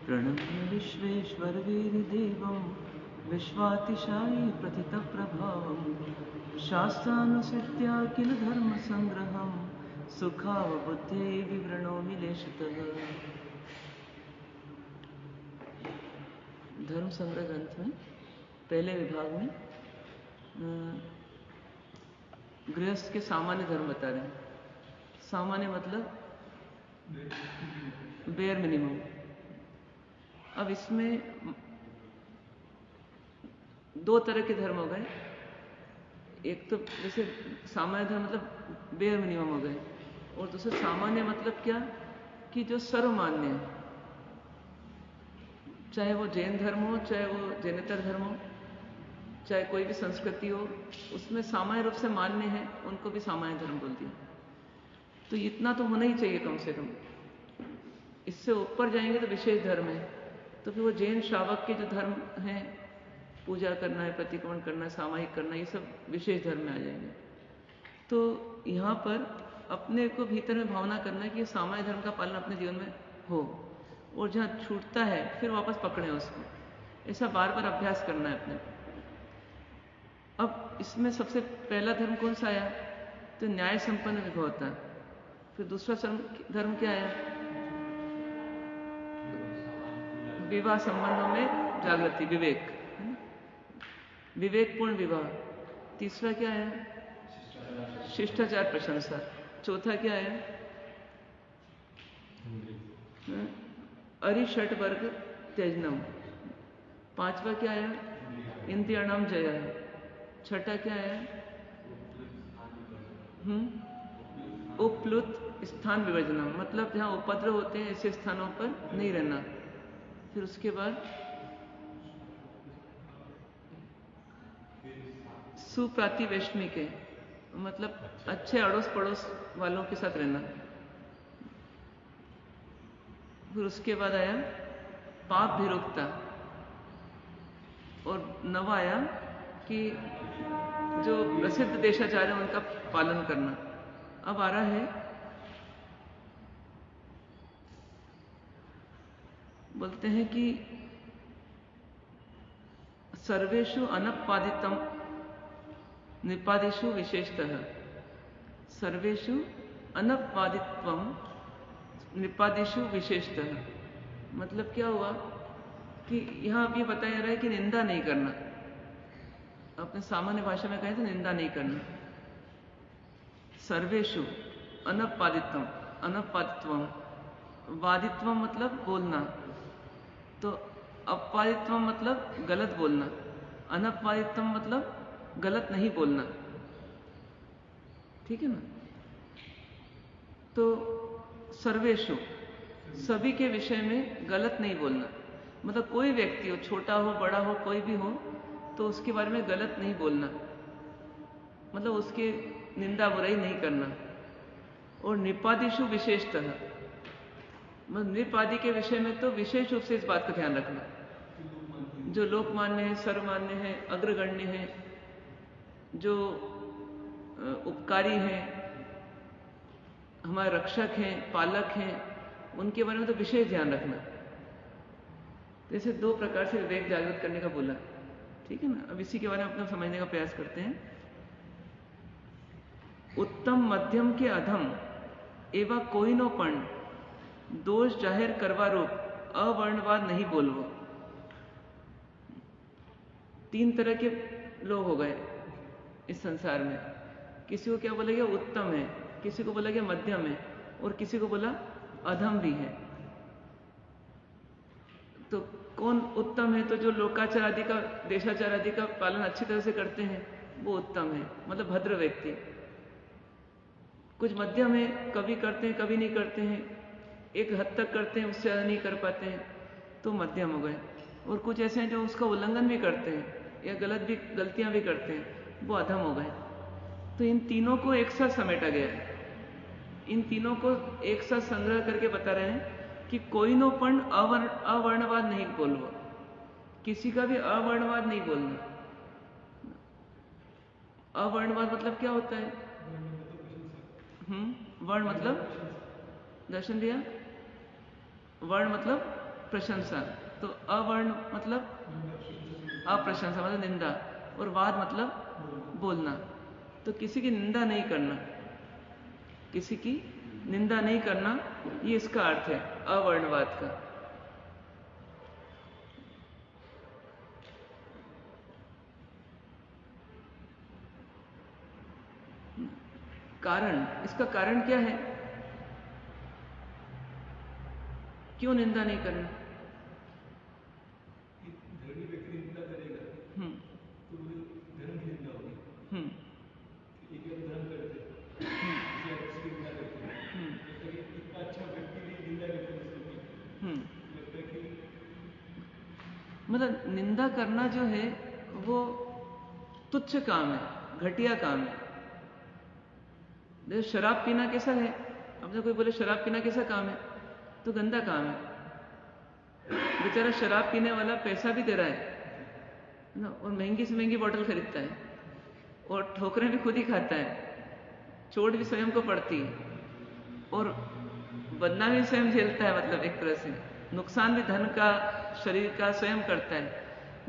प्रणम्य विश्वेश्वरवीरदेवं विश्वातिशायि प्रथितप्रभावं शास्त्रानुसृत्याखिल धर्मसंग्रहं सुखावबुद्धे विवृणोमि लेशतः। धर्म संग्रह ग्रंथ में पहले विभाग में गृहस्थ के सामान्य धर्म बता रहे हैं। सामान्य मतलब बेयर मिनिमम। अब इसमें दो तरह के धर्म हो गए। एक तो जैसे सामान्य धर्म मतलब बेयर मिनिमम हो गए, और दूसरा सामान्य मतलब क्या कि जो सर्वमान्य है, चाहे वो जैन धर्म हो, चाहे वो जैनेतर धर्म हो, चाहे कोई भी संस्कृति हो, उसमें सामान्य रूप से मान्य है, उनको भी सामान्य धर्म बोल दिया। तो इतना तो होना ही चाहिए कम से कम। इससे ऊपर जाएंगे तो विशेष धर्म है। तो फिर वो जैन श्रावक के जो धर्म हैं, पूजा करना है, प्रतिक्रमण करना है, सामायिक करना है, ये सब विशेष धर्म में आ जाएंगे। तो यहाँ पर अपने को भीतर में भावना करना है कि सामान्य धर्म का पालन अपने जीवन में हो, और जहाँ छूटता है फिर वापस पकड़ें उसको। ऐसा बार बार अभ्यास करना है अपने को। अब इसमें सबसे पहला धर्म कौन सा आया? तो न्याय संपन्न विभवता। फिर दूसरा धर्म क्या आया? विवाह संबंधों में जागृति, विवेक, है ना, विवेकपूर्ण विवाह। तीसरा क्या है? शिष्टाचार प्रशंसा। चौथा क्या है? अरिषट वर्ग त्यजनम। पांचवा क्या है? इंद्रियाणाम जय। छठा क्या है? उपलुत स्थान विवर्जनम, मतलब जहाँ उपद्रव होते हैं ऐसे स्थानों पर नहीं रहना। फिर उसके बाद सुप्रातिवेशमी के, मतलब अच्छे अड़ोस पड़ोस वालों के साथ रहना। फिर उसके बाद आया पाप भिरुकता, और नवा आया कि जो प्रसिद्ध देशाचार है उनका पालन करना। अब आ रहा है, बोलते हैं कि सर्वेषु अनपादितम निपादिषु विशेषतः। सर्वेषु अनपादित्वम निपादिषु विशेषतः, मतलब क्या हुआ कि यहाँ अब ये बताया रहा है कि निंदा नहीं करना। अपने सामान्य भाषा में कहें तो निंदा नहीं करना। सर्वेषु अनपादित्वम, अनपादित्वम, वादित्वम मतलब बोलना, तो अपादित्वम मतलब गलत बोलना, अनपादित्वम मतलब गलत नहीं बोलना। ठीक है ना? तो सर्वेषु, सभी के विषय में गलत नहीं बोलना, मतलब कोई व्यक्ति हो, छोटा हो बड़ा हो, कोई भी हो, तो उसके बारे में गलत नहीं बोलना, मतलब उसके निंदा बुराई नहीं करना। और निपादिषु विशेषतः, मतलब निपादि के विषय में तो विशेष रूप से इस बात का ध्यान रखना, जो लोकमान्य है, सर्वमान्य है, अग्रगण्य है, जो उपकारी हैं, हमारे रक्षक हैं, पालक हैं, उनके बारे में तो विशेष ध्यान रखना। जैसे दो प्रकार से विवेक जागृत करने का बोला। ठीक है ना? अब इसी के बारे में अपना समझने का प्रयास करते हैं। उत्तम मध्यम के अधम एवं कोई नो पण दोष जाहिर करवा रूप अवर्णवाद नहीं बोलवो। तीन तरह के लोग हो गए इस संसार में। किसी को क्या बोला गया? उत्तम है, किसी को बोला गया मध्यम है, और किसी को बोला अधम भी है। तो कौन उत्तम है? तो जो लोकाचार आदि का, देशाचार आदि का पालन अच्छी तरह से करते हैं वो उत्तम है, मतलब भद्र व्यक्ति। कुछ मध्यम है, कभी करते हैं कभी नहीं करते हैं, एक हद तक करते हैं, उससे ज़्यादा नहीं कर पाते हैं, तो मध्यम हो गए। और कुछ ऐसे हैं जो उसका उल्लंघन भी करते हैं या गलतियां भी करते हैं, वो अधम हो गए। तो इन तीनों को एक साथ समेटा गया है। इन तीनों को एक साथ संग्रह करके बता रहे हैं कि कोई नो पण अवर्णवाद नहीं बोलना, किसी का भी अवर्णवाद नहीं बोलना। अवर्णवाद मतलब क्या होता है? वर्ण मतलब दर्शन दिया, वर्ण मतलब प्रशंसा। तो अवर्ण मतलब अप्रशंसा मतलब निंदा, और वाद मतलब बोलना। तो किसी की निंदा नहीं करना, किसी की निंदा नहीं करना, ये इसका अर्थ है अवर्णवाद का। कारण, इसका कारण क्या है? क्यों निंदा नहीं करना? धर्मी व्यक्ति निंदा करेगा तो वो धर्म की निंदा होगी। एक धर्म करते उसकी निंदा करते हैं, लगता है कि इतना अच्छा व्यक्ति भी निंदा करते हैं उसकी, लगता है कि मतलब निंदा करना जो है वो तुच्छ काम है, घटिया काम है। जैसे शराब पीना कैसा है? अब जब कोई बोले शराब पीना कैसा काम है, तो गंदा काम है। बेचारा शराब पीने वाला पैसा भी दे रहा है ना, और महंगी से महंगी बोतल खरीदता है, और ठोकरें भी खुद ही खाता है, चोट भी स्वयं को पड़ती है, और बदनामी स्वयं झेलता है। मतलब एक तरह से नुकसान भी धन का, शरीर का स्वयं करता है,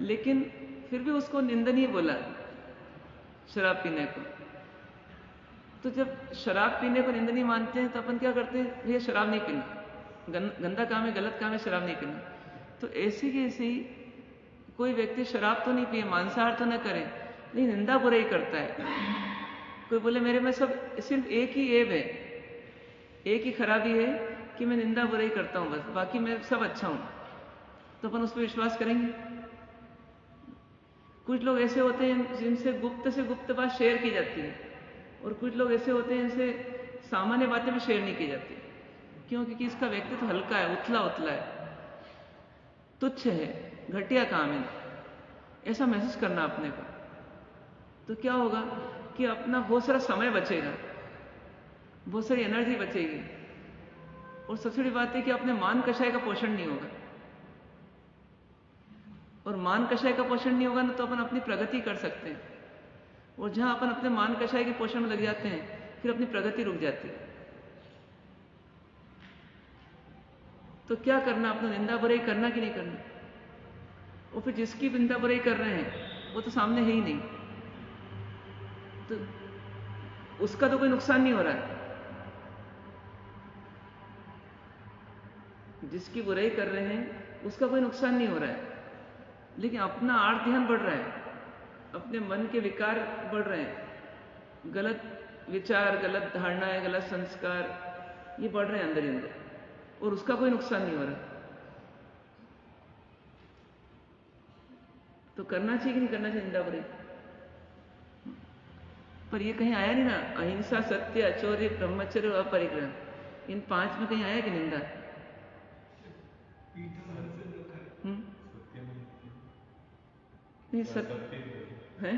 लेकिन फिर भी उसको निंदनीय बोला शराब पीने को। तो जब शराब पीने को निंदनीय मानते हैं तो अपन क्या करते हैं? भैया शराब नहीं पीना, गंदा काम है, गलत काम है, शराब नहीं पीना। तो ऐसी की ऐसी कोई व्यक्ति शराब तो नहीं पिए, मांसाहार तो न करे, लेकिन निंदा बुराई करता है। कोई बोले मेरे में सब सिर्फ एक ही ऐब है, एक ही खराबी है कि मैं निंदा बुराई करता हूं, बस बाकी मैं सब अच्छा हूं, तो अपन उस पर विश्वास करेंगे? कुछ लोग ऐसे होते हैं जिनसे गुप्त से गुप्त बात शेयर की जाती है, और कुछ लोग ऐसे होते हैं जिनसे सामान्य बातें भी शेयर नहीं की जाती। क्यों? क्योंकि इसका व्यक्तित्व हल्का है, उथला उथला है, तुच्छ है, घटिया काम है, ऐसा महसूस करना अपने को। तो क्या होगा कि अपना बहुत सारा समय बचेगा, बहुत सारी एनर्जी बचेगी, और सबसे बड़ी बात है कि अपने मान कषाय का पोषण नहीं होगा। और मान कषाय का पोषण नहीं होगा ना, तो अपन अपनी प्रगति कर सकते हैं, और जहां अपन अपने मान कषाय के पोषण में लग जाते हैं, फिर अपनी प्रगति रुक जाती है। तो क्या करना? अपना निंदा बुराई करना कि नहीं करना? और फिर जिसकी निंदा बुराई कर रहे हैं वो तो सामने है ही नहीं, तो उसका तो कोई नुकसान नहीं हो रहा है। जिसकी बुराई कर रहे हैं उसका कोई नुकसान नहीं हो रहा है, लेकिन अपना आर्थ ध्यान बढ़ रहा है, अपने मन के विकार बढ़ रहे हैं, गलत विचार, गलत धारणाएं, गलत संस्कार, ये बढ़ रहे हैं अंदर ही अंदर, और उसका कोई नुकसान नहीं हो रहा। तो करना चाहिए कि नहीं करना चाहिए निंदा बुराई? पर ये कहीं आया नहीं ना, अहिंसा, सत्य, अचौर्य, ब्रह्मचर्य, अपरिग्रह, इन 5 में कहीं आया कि निंदा? नहीं, सत्य है,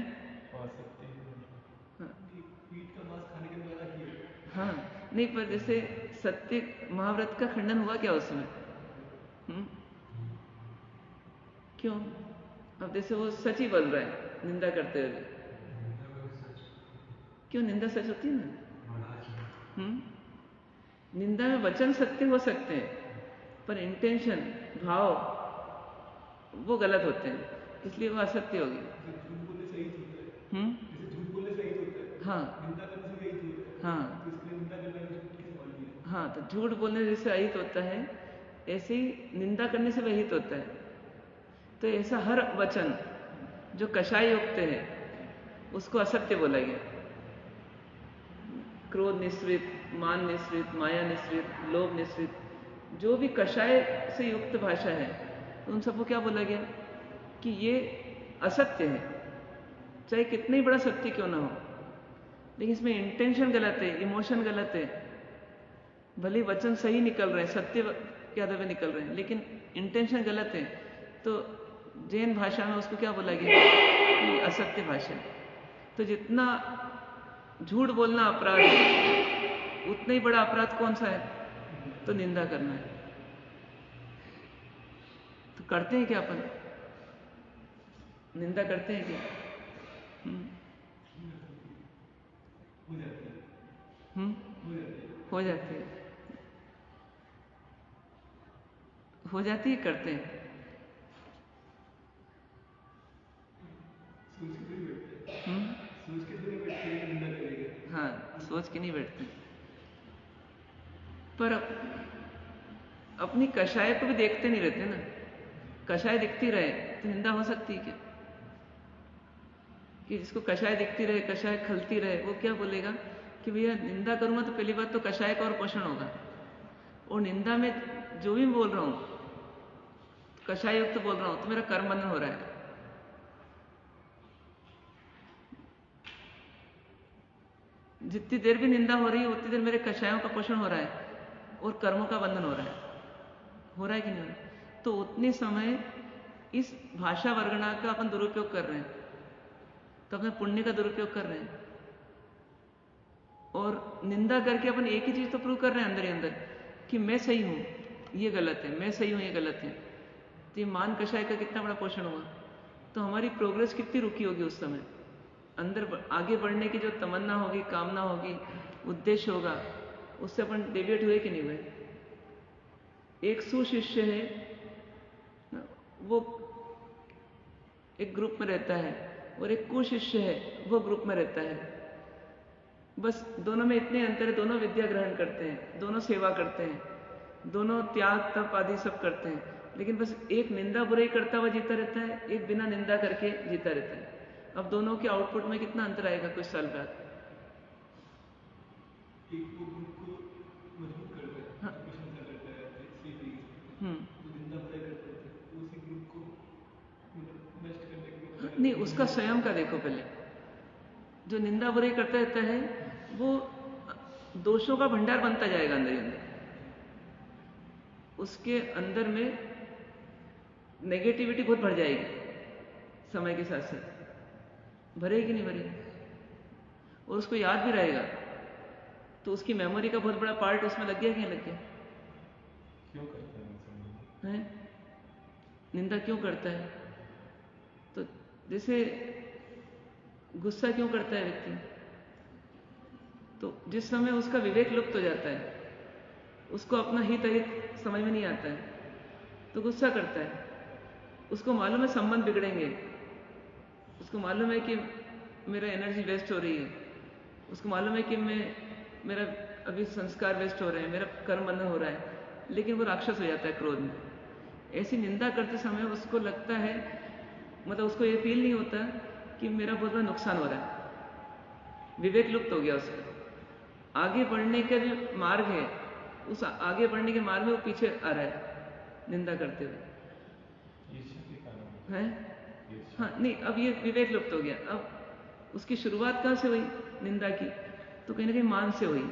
पीठ का मांस खाने के मना किया। हाँ नहीं, पर जैसे सत्य महाव्रत का खंडन हुआ क्या उसमें? क्यों? अब जैसे वो सच ही बोल रहा है निंदा करते हुए, क्यों? निंदा सच होती है ना। निंदा में वचन सत्य हो सकते हैं, पर इंटेंशन, भाव, वो गलत होते हैं, इसलिए वो असत्य होगी। झूठ बोलने से यही होता है। जैसे झूठ बोलने से यही होता है। हाँ, निंदा करने से यही होता है। हाँ, तो इसलिए निंदा करना भी झूठ की सवाल भी है। हाँ, तो झूठ बोलने से जैसे अहित होता है, ऐसे ही निंदा करने से वहित होता है। तो ऐसा हर वचन जो कषाय युक्त है उसको असत्य बोला गया। क्रोध निश्रित, मान निश्रित, माया निश्रित, लोभ निश्रित, जो भी कषाय से युक्त भाषा है, तो उन सबको क्या बोला गया कि ये असत्य है, चाहे कितना ही बड़ा सत्य क्यों ना हो, लेकिन इसमें इंटेंशन गलत है, इमोशन गलत है। भले वचन सही निकल रहे हैं, सत्य के आधार पर निकल रहे हैं, लेकिन इंटेंशन गलत है, तो जैन भाषा में उसको क्या बोला गया कि असत्य भाषा। तो जितना झूठ बोलना अपराध है, उतना ही बड़ा अपराध कौन सा है? तो निंदा करना है। तो करते हैं क्या अपन? निंदा करते हैं क्या? हो जाती है, हो जाती है, करते हैं। सोच के नहीं बैठते, सोच के नहीं बैठते कि निंदा करेगा। हाँ, सोच के नहीं बैठते। पर अपनी कषाय को भी देखते नहीं रहते ना। कषाय दिखती रहे तो निंदा हो सकती है क्या? कि जिसको कषाय दिखती रहे, कषाय खलती रहे, वो क्या बोलेगा कि भैया निंदा करूंगा तो पहली बात तो कषाय का और पोषण होगा, और निंदा में जो भी बोल रहा हूं कषाय युक्त बोल रहा हूं तो मेरा कर्म बंधन हो रहा है। जितनी देर भी निंदा हो रही है उतनी देर मेरे कषायों का पोषण हो रहा है और कर्मों का बंधन हो रहा है कि नहीं हो रहा है? तो उतने समय इस भाषा वर्गणा का अपन दुरुपयोग कर रहे हैं, तो अपने पुण्य का दुरुपयोग कर रहे हैं। और निंदा करके अपन एक ही चीज तो प्रूव कर रहे हैं अंदर ही अंदर कि मैं सही हूं, ये गलत है, मैं सही हूं, ये गलत है। तो ये मान कषाय का कितना बड़ा पोषण हुआ, तो हमारी प्रोग्रेस कितनी रुकी होगी उस समय। अंदर आगे बढ़ने की जो तमन्ना होगी, कामना होगी, उद्देश्य होगा, उससे अपन डेविएट हुए कि नहीं हुए। एक सुशिष्य है, वो एक ग्रुप में रहता है, और एक कुशिष्य है, वो ग्रुप में रहता है। बस दोनों में इतने अंतर है, दोनों विद्या ग्रहण करते हैं, दोनों सेवा करते हैं, दोनों त्याग तप आदि सब करते हैं, लेकिन बस एक निंदा बुराई करता हुआ जीता रहता है, एक बिना निंदा करके जीता रहता है। अब दोनों के आउटपुट में कितना अंतर आएगा कुछ साल बाद। एक वो ग्रुप को मजबूत करता है, हाँ। प्रशंसा करता है, सही तरीके से। जो निंदा बुराई करते थे उसी ग्रुप को मतलब नष्ट करने के नहीं, उसका स्वयं का देखो पहले। जो निंदा बुराई करता रहता है वो दोषों का भंडार बनता जाएगा अंदर ही अंदर। उसके अंदर में नेगेटिविटी बहुत बढ़ जाएगी समय के साथ साथ, भरेगी नहीं भरेगी, और उसको याद भी रहेगा, तो उसकी मेमोरी का बहुत बड़ा पार्ट उसमें लग गया कि नहीं लग गया। क्यों करते हैं निंदा क्यों करता है? तो जैसे गुस्सा क्यों करता है व्यक्ति, तो जिस समय उसका विवेक लुप्त हो जाता है, उसको अपना हित अहित समझ में नहीं आता है, तो गुस्सा करता है। उसको मालूम है संबंध बिगड़ेंगे, उसको मालूम है कि मेरा एनर्जी वेस्ट हो रही है, उसको मालूम है कि मेरा अभी संस्कार वेस्ट हो रहे हैं, मेरा कर्म बंधन हो रहा है, लेकिन वो राक्षस हो जाता है क्रोध में। ऐसी निंदा करते समय उसको लगता है, मतलब उसको ये फील नहीं होता कि मेरा बहुत बड़ा नुकसान हो रहा है, विवेक लुप्त हो गया उसका। आगे बढ़ने का जो मार्ग है, उस आगे बढ़ने के मार्ग में वो पीछे आ रहा है निंदा करते हुए है। हाँ, नहीं, अब ये विवेक लुप्त हो गया। अब उसकी शुरुआत कहाँ से हुई निंदा की, तो कहीं ना कहीं मान से हुई।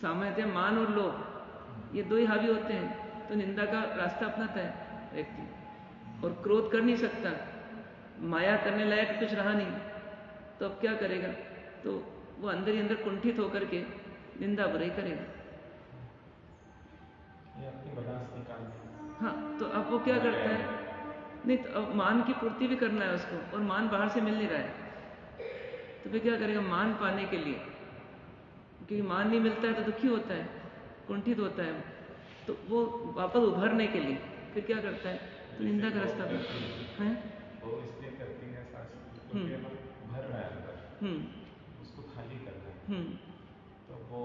सामान्यतः मान और लोभ ये दो ही हावी होते हैं, तो निंदा का रास्ता अपनाता है व्यक्ति। और क्रोध कर नहीं सकता, माया करने लायक कुछ रहा नहीं, तो अब क्या करेगा, तो वो अंदर ही अंदर कुंठित होकर के निंदा बुराई करेगा। ये अपनी बर्दाश्त निकालना। हाँ, तो अब वो क्या करता है, नहीं तो अब मान की पूर्ति भी करना है उसको, और मान बाहर से मिल नहीं रहा है, तो फिर क्या करेगा मान पाने के लिए, क्योंकि मान नहीं मिलता है तो दुखी होता है, कुंठित होता है, तो वो वापस उभरने के लिए फिर क्या करता है, तो निंदा का रास्ता है। वो इसलिए करती है क्योंकि भर रहा है अंदर, उसको खाली करना है, तो वो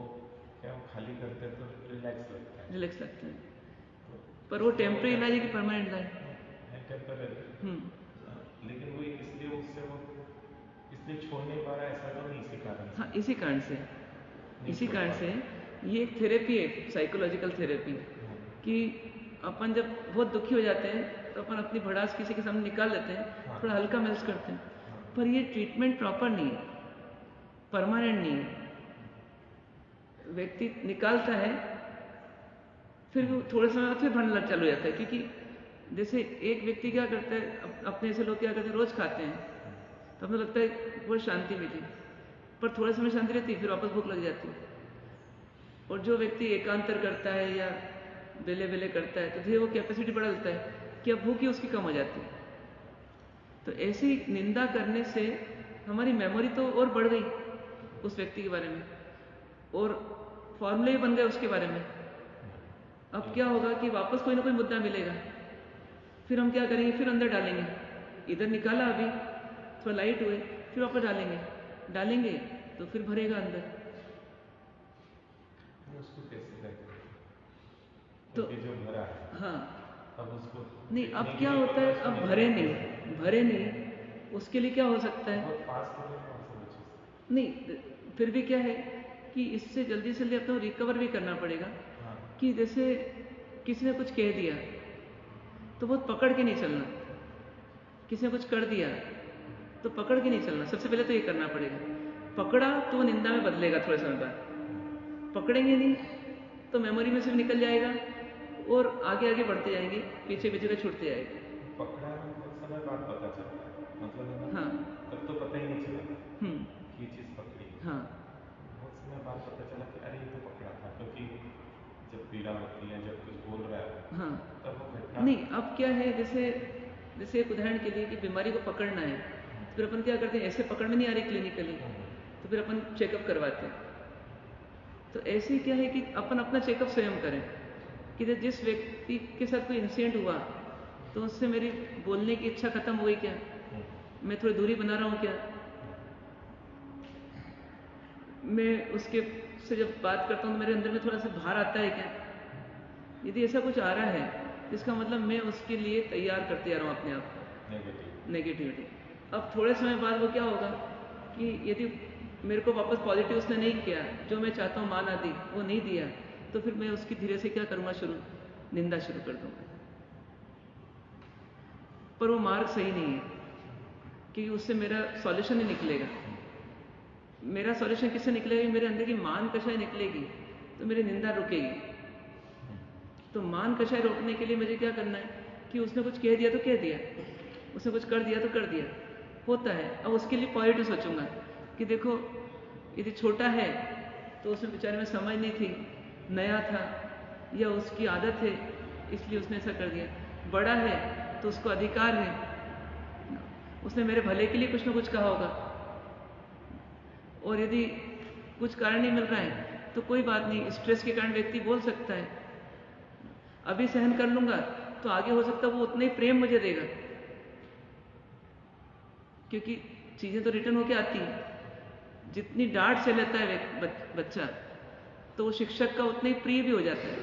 क्या वो खाली करते हैं तो रिलैक्स लगता है। रिलैक्स लगता है, पर वो टेम्परेरी इलाज है कि परमानेंट इलाज है? टेम्परेरी। लेकिन वो इसलिए उससे वो इसलिए छोड़ नहीं पा रहा है, ऐसा तो नहीं इसी कारण से। हाँ, इसी कारण से ये एक थेरेपी है, साइकोलॉजिकल थेरेपी, कि अपन जब बहुत दुखी हो जाते हैं तो अपन अपनी भड़ास किसी के सामने निकाल देते हैं, थोड़ा हल्का महसूस करते हैं, पर ये ट्रीटमेंट प्रॉपर नहीं है, परमानेंट नहीं है। व्यक्ति निकालता है, फिर वो थोड़े समय बाद फिर भरना चालू हो जाता है, क्योंकि जैसे एक व्यक्ति क्या करता है, अपने ऐसे लोग क्या करते हैं, रोज खाते हैं तो हमें लगता है बहुत शांति मिली, पर थोड़े समय शांति रहती है, फिर वापस भूख लग जाती है। और जो व्यक्ति एकांतर करता है या बेले बेले करता है, तो धीरे वो कैपेसिटी बढ़ा देता है कि अब भूख ही उसकी कम हो जाती है। तो ऐसी निंदा करने से हमारी मेमोरी तो और बढ़ गई उस व्यक्ति के बारे में, और फॉर्मूले भी बन गए उसके बारे में अब क्या होगा कि वापस कोई ना कोई मुद्दा मिलेगा, फिर हम क्या करेंगे, फिर अंदर डालेंगे। इधर निकाला अभी, थोड़ा लाइट हुए, फिर वापस डालेंगे तो फिर भरेगा अंदर। उसको कैसे करें? तो जो भरा है, हाँ, अब उसको नहीं, अब क्या होता है, अब भरे नहीं, उसके लिए क्या हो सकता है, नहीं, फिर भी क्या है कि इससे जल्दी से जल्दी अपना रिकवर भी करना पड़ेगा। हाँ। कि जैसे किसी ने कुछ कह दिया तो बहुत पकड़ के नहीं चलना, किसी ने कुछ कर दिया तो पकड़ के नहीं चलना। सबसे पहले तो ये करना पड़ेगा। पकड़ा तो वो निंदा में बदलेगा थोड़े समय बाद, पकड़ेंगे नहीं तो मेमोरी में से भी निकल जाएगा और आगे आगे बढ़ते जाएंगे, पीछे पीछे का छूटते जाएगा। पकड़ा है बहुत समय बाद पता चलता है, मतलब है ना? हाँ, तब तो पता ही नहीं चला कि ये चीज़ पकड़ी। हाँ, बहुत समय बाद पता चला कि अरे ये तो पकड़ा था, क्योंकि जब पीड़ा होती है, जब कुछ बोल रहा है, हाँ, तब वो घटना। नहीं, अब क्या है, जैसे एक उदाहरण के लिए कि बीमारी को पकड़ना है, तो फिर अपन क्या करते हैं, ऐसे पकड़ में नहीं आ रही क्लिनिकली, तो फिर अपन चेकअप करवाते हैं। तो ऐसे ही क्या है कि अपन अपना चेकअप स्वयं करें कि जिस व्यक्ति के साथ कोई इंसिडेंट हुआ तो उससे मेरी बोलने की इच्छा खत्म हो गई क्या, मैं थोड़ी दूरी बना रहा हूँ क्या, मैं उसके से जब बात करता हूँ तो मेरे अंदर में थोड़ा सा भार आता है क्या। यदि ऐसा कुछ आ रहा है तो इसका मतलब मैं उसके लिए तैयार करते जा रहा हूँ अपने आप को, नेगेटिविटी। अब थोड़े समय बाद वो क्या होगा कि यदि मेरे को वापस पॉजिटिव उसने नहीं किया, जो मैं चाहता हूँ मान आदि वो नहीं दिया, तो फिर मैं उसकी धीरे से क्या करूँगा, निंदा शुरू कर दूँगा। पर वो मार्ग सही नहीं है, क्योंकि उससे मेरा सॉल्यूशन नहीं निकलेगा। मेरा सॉल्यूशन किससे निकलेगा, मेरे अंदर की मान कषाय निकलेगी तो मेरी निंदा रुकेगी। तो मान कषाय रोकने के लिए मुझे क्या करना है कि उसने कुछ कह दिया तो कह दिया, उसने कुछ कर दिया तो कर दिया, होता है। अब उसके लिए पॉजिटिव सोचूंगा कि देखो यदि छोटा है तो उसमें बेचारे में समझ नहीं थी, नया था या उसकी आदत है इसलिए उसने ऐसा कर दिया। बड़ा है तो उसको अधिकार है, उसने मेरे भले के लिए कुछ ना कुछ कहा होगा। और यदि कुछ कारण नहीं मिल रहा है तो कोई बात नहीं, स्ट्रेस के कारण व्यक्ति बोल सकता है, अभी सहन कर लूंगा तो आगे हो सकता है वो उतना ही प्रेम मुझे देगा, क्योंकि चीजें तो रिटर्न होके आती है। जितनी डांट से लेता है बच्चा तो वो शिक्षक का उतना ही प्रिय भी हो जाता है।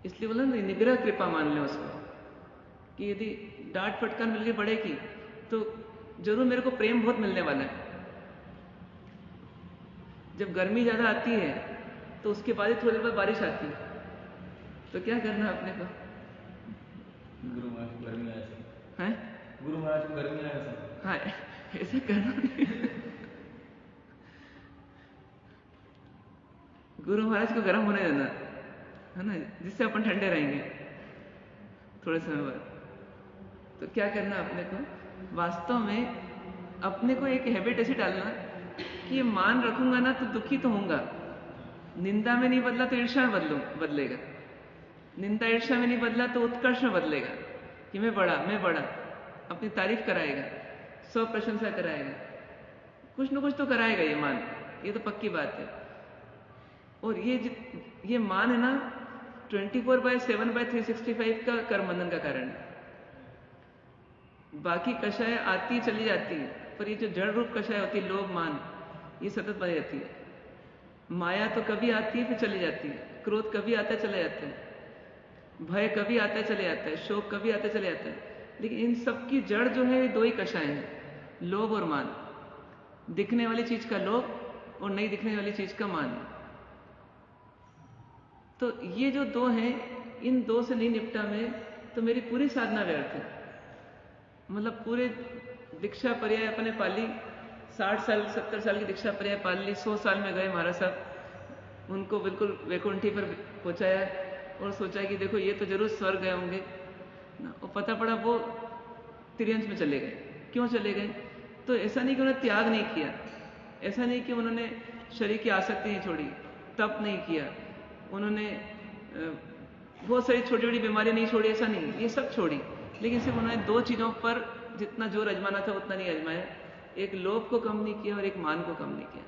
इसलिए बोला ना, निग्रह कृपा मान लें उसको, कि यदि डांट फटकार मिल के बढ़ेगी तो जरूर मेरे को प्रेम बहुत मिलने वाला है। जब गर्मी ज्यादा आती है तो उसके बाद ही थोड़ी देर बाद बारिश आती है, तो क्या करना है अपने को, गुरु महाराज को गर्मी आया है, गुरु महाराज को गर्मी आया, हाँ, ऐसे करना नहीं। गुरु महाराज को गर्म होने देना है ना, जिससे अपन ठंडे रहेंगे थोड़े समय बाद। तो क्या करना अपने को, वास्तव में अपने को एक हैबिट ऐसी डालना कि ये मान रखूंगा ना तो दुखी तो होऊंगा, निंदा में नहीं बदला तो ईर्ष्या में बदलेगा, निंदा ईर्ष्या में नहीं बदला तो उत्कर्ष में बदलेगा कि मैं बड़ा, अपनी तारीफ कराएगा, स्व प्रशंसा कराएगा, कुछ ना कुछ तो कराएगा ये मान, ये तो पक्की बात है। और ये मान है ना 24/7/365 का कर्मबंधन का कारण है। बाकी कषाय आती चली जाती है, पर ये जो जड़ रूप कषाय होती है, लोभ मान, ये सतत बनी रहती है। माया तो कभी आती है फिर चली जाती है, क्रोध कभी आता है चले जाता है, भय कभी आता है चले जाता है, शोक कभी आता है चले जाता है, लेकिन इन सब की जड़ जो है दो ही कषाय हैं, लोभ और मान। दिखने वाली चीज का लोभ और नहीं दिखने वाली चीज का मान। तो ये जो दो हैं, इन दो से नहीं निपटा मैं तो मेरी पूरी साधना व्यर्थ है। मतलब पूरे दीक्षा पर्याय अपने पाली, 60 साल 70 साल की दीक्षा पर्याय पाल ली, 100 साल में गए महाराज साहब, उनको बिल्कुल वैकुंठी पर पहुंचाया और सोचा कि देखो ये तो जरूर स्वर्ग गए होंगे ना, और पता पड़ा वो तिर्यंश में चले गए। क्यों चले गए? तो ऐसा नहीं कि उन्होंने त्याग नहीं किया, ऐसा नहीं कि उन्होंने शरीर की आसक्ति नहीं छोड़ी, तप नहीं किया, उन्होंने बहुत सारी छोटी छोटी बीमारी नहीं छोड़ी, ऐसा नहीं, ये सब छोड़ी, लेकिन सिर्फ उन्होंने दो चीजों पर जितना जोर अजमाना था उतना नहीं अजमाया, एक लोभ को कम नहीं किया और एक मान को कम नहीं किया।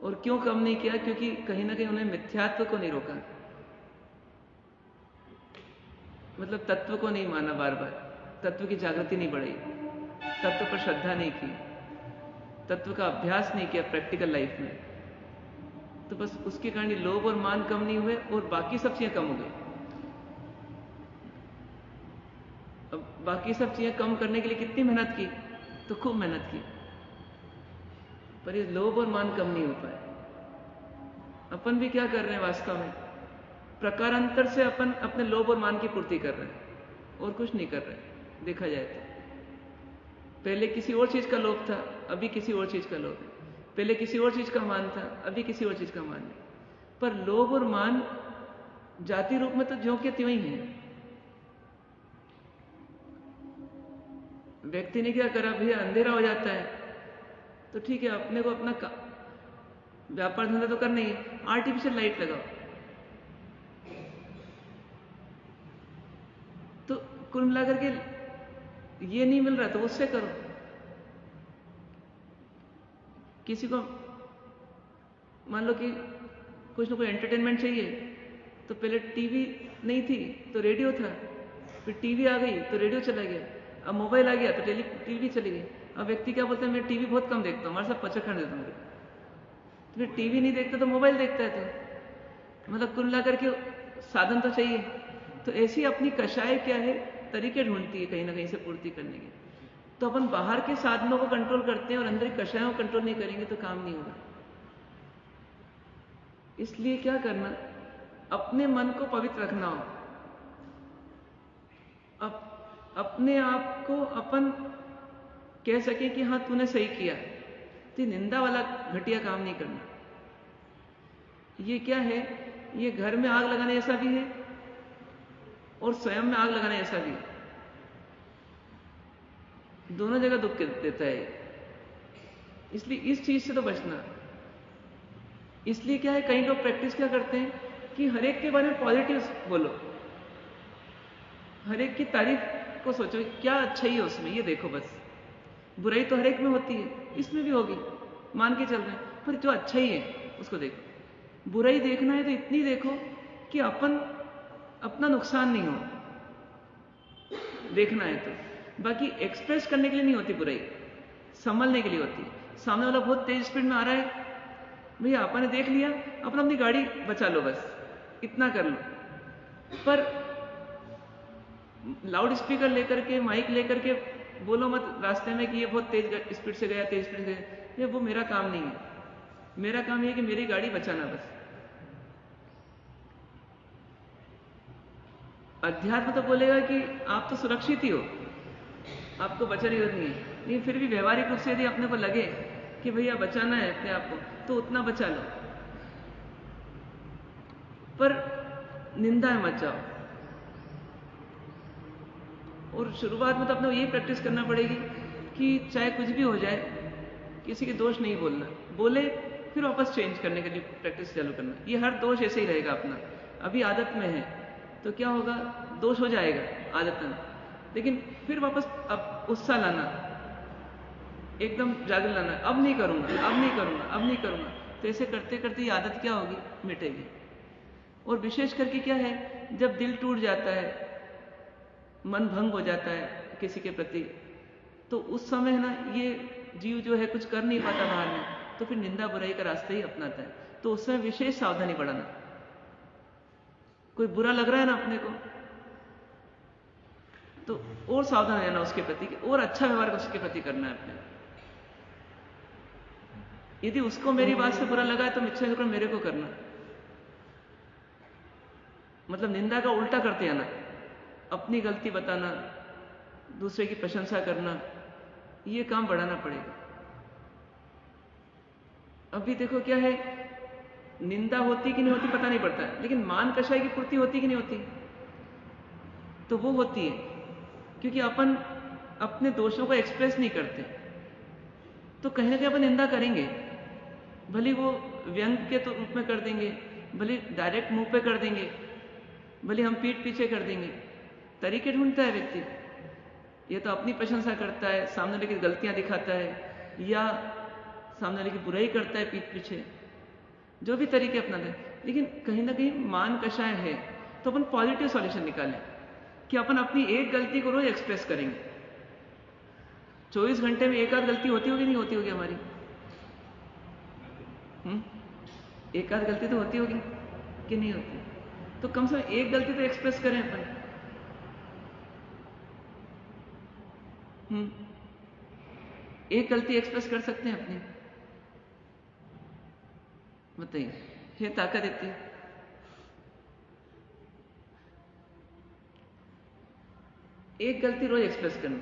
और क्यों कम नहीं किया? क्योंकि कहीं ना कहीं उन्होंने मिथ्यात्व को नहीं रोका, मतलब तत्व को नहीं माना, बार बार तत्व की जागृति नहीं बढ़ाई, तत्व पर श्रद्धा नहीं की, तत्व का अभ्यास नहीं किया प्रैक्टिकल लाइफ में। तो बस उसके कारण लोभ और मान कम नहीं हुए और बाकी सब चीजें कम हो गई। अब बाकी सब चीजें कम करने के लिए कितनी मेहनत की? तो खूब मेहनत की, पर ये लोभ और मान कम नहीं हो पाए। अपन भी क्या कर रहे हैं वास्तव में? प्रकारांतर से अपन अपने लोभ और मान की पूर्ति कर रहे हैं और कुछ नहीं कर रहे। देखा जाए तो पहले किसी और चीज का लोभ था, अभी किसी और चीज का लोभ है। पहले किसी और चीज का मान था, अभी किसी और चीज का मान है। पर लोभ और मान जाति रूप में तो ज्यों के त्यों ही है। व्यक्ति ने क्या करा, भैया अंधेरा हो जाता है तो ठीक है, अपने को अपना व्यापार धंधा तो करना ही है, आर्टिफिशियल लाइट लगाओ। तो कुल मिलाकर के ये नहीं मिल रहा तो उससे करो। किसी को मान लो कि कुछ ना कोई एंटरटेनमेंट चाहिए, तो पहले टीवी नहीं थी तो रेडियो था, फिर टीवी आ गई तो रेडियो चला गया, अब मोबाइल आ गया तो टीवी चली गई। अब व्यक्ति क्या बोलता है, मैं टीवी बहुत कम देखता हूँ, हमारे साथ पचड़ देता हूँ। तो फिर टीवी नहीं देखता तो मोबाइल देखता है, तो मतलब कुल मिलाकर के साधन तो चाहिए। तो ऐसी अपनी कषाय क्या है, तरीके ढूंढती है कहीं ना कहीं से पूर्ति करने के। तो अपन बाहर के साधनों को कंट्रोल करते हैं और अंदर की कषायों को कंट्रोल नहीं करेंगे तो काम नहीं होगा। इसलिए क्या करना, अपने मन को पवित्र रखना हो। अपने आप को अपन कह सके कि हाँ तूने सही किया, तो निंदा वाला घटिया काम नहीं करना। ये क्या है, ये घर में आग लगाने जैसा भी है और स्वयं में आग लगाने जैसा भी है। दोनों जगह दुख देता है। इसलिए इस चीज से तो बचना। इसलिए क्या है, कई लोग प्रैक्टिस क्या करते हैं कि हर एक के बारे में पॉजिटिव बोलो, हर एक की तारीफ को सोचो, क्या अच्छा ही है उसमें, ये देखो बस। बुराई तो हर एक में होती है, इसमें भी होगी, मान के चल रहे हैं, पर जो अच्छा ही है उसको देखो। बुराई देखना है तो इतनी देखो कि अपना नुकसान नहीं हो, देखना है तो। बाकी एक्सप्रेस करने के लिए नहीं होती बुराई, संभलने के लिए होती है। सामने वाला बहुत तेज स्पीड में आ रहा है, भैया आपने देख लिया, अपनी गाड़ी बचा लो, बस इतना कर लो। पर लाउड स्पीकर लेकर के, माइक लेकर के बोलो मत रास्ते में कि ये बहुत तेज स्पीड से गया, तेज स्पीड से गया। ये वो मेरा काम नहीं है। मेरा काम ये कि मेरी गाड़ी बचाना बस। अध्यात्म तो बोलेगा कि आप तो सुरक्षित ही हो, आपको बचने की जरूरत नहीं है। लेकिन फिर भी व्यवहारिक रूप से यदि अपने को लगे कि भैया बचाना है अपने आप को, तो उतना बचा लो, पर निंदा में मत जाओ। और शुरुआत में तो अपने यही प्रैक्टिस करना पड़ेगी कि चाहे कुछ भी हो जाए, किसी के दोष नहीं बोलना, बोले फिर वापस चेंज करने के लिए प्रैक्टिस चालू करना। ये हर दोष ऐसे ही रहेगा अपना। अभी आदत में है तो क्या होगा, दोष हो जाएगा आदत में, लेकिन फिर वापस अब उत्साह लाना, एकदम जागृत लाना, अब नहीं करूंगा, अब नहीं करूंगा, अब नहीं करूंगा। तो ऐसे करते करते ये आदत क्या होगी, मिटेगी। और विशेष करके क्या है, जब दिल टूट जाता है, मन भंग हो जाता है किसी के प्रति, तो उस समय ना ये जीव जो है कुछ कर नहीं पाता बाहर में, तो फिर निंदा बुराई का रास्ता ही अपनाता है। तो उस समय विशेष सावधानी बढ़ाना। कोई बुरा लग रहा है ना अपने को, तो और सावधान रहना उसके प्रति, और अच्छा व्यवहार उसके प्रति करना है अपने। यदि उसको मेरी बात से बुरा लगा है तो इच्छा कर मेरे को करना, मतलब निंदा का उल्टा करते आना, अपनी गलती बताना, दूसरे की प्रशंसा करना, ये काम बढ़ाना पड़ेगा। अभी देखो क्या है, निंदा होती कि नहीं होती पता नहीं पड़ता है, लेकिन मान कषाय की पूर्ति होती कि नहीं होती, तो वो होती है क्योंकि अपन अपने दोषों को एक्सप्रेस नहीं करते, तो कहीं ना कहीं अपन निंदा करेंगे। भले वो व्यंग के तो रूप में कर देंगे, भले डायरेक्ट मुंह पे कर देंगे, भले हम पीठ पीछे कर देंगे। तरीके ढूंढता है व्यक्ति, या तो अपनी प्रशंसा करता है, सामने वाले की गलतियां दिखाता है, या सामने वाले की बुराई करता है पीठ पीछे। जो भी तरीके अपनाते हैं, लेकिन कहीं ना कहीं मान कषाय है तो अपन पॉजिटिव सॉल्यूशन निकालें कि अपन अपनी एक गलती को रोज एक्सप्रेस करेंगे। 24 घंटे में एक आध गलती होती होगी, नहीं होती होगी हमारी? एक आध गलती तो होती होगी कि नहीं होती? तो कम से कम एक गलती तो एक्सप्रेस करें अपन। एक गलती एक्सप्रेस कर सकते हैं अपनी? बताइए, ये ताकत इतनी। एक गलती रोज एक्सप्रेस करना,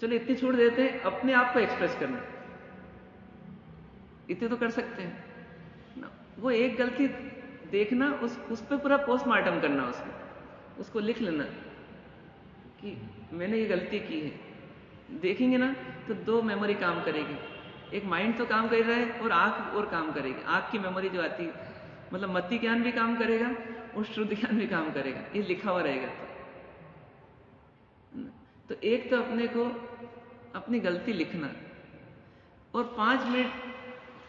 चलो इतनी छूट देते हैं, अपने आप को एक्सप्रेस करना, इतने तो कर सकते हैं ना। वो एक गलती देखना, उस पर पूरा पोस्टमार्टम करना, उसको लिख लेना कि मैंने ये गलती की है। देखेंगे ना तो दो मेमोरी काम करेगी, एक माइंड तो काम कर रहा है और आंख और काम करेगी। आंख की मेमोरी जो आती है, मतलब मति ज्ञान भी काम करेगा और शुद्ध ज्ञान भी काम करेगा, ये लिखा हुआ रहेगा। तो एक तो अपने को अपनी गलती लिखना और 5 मिनट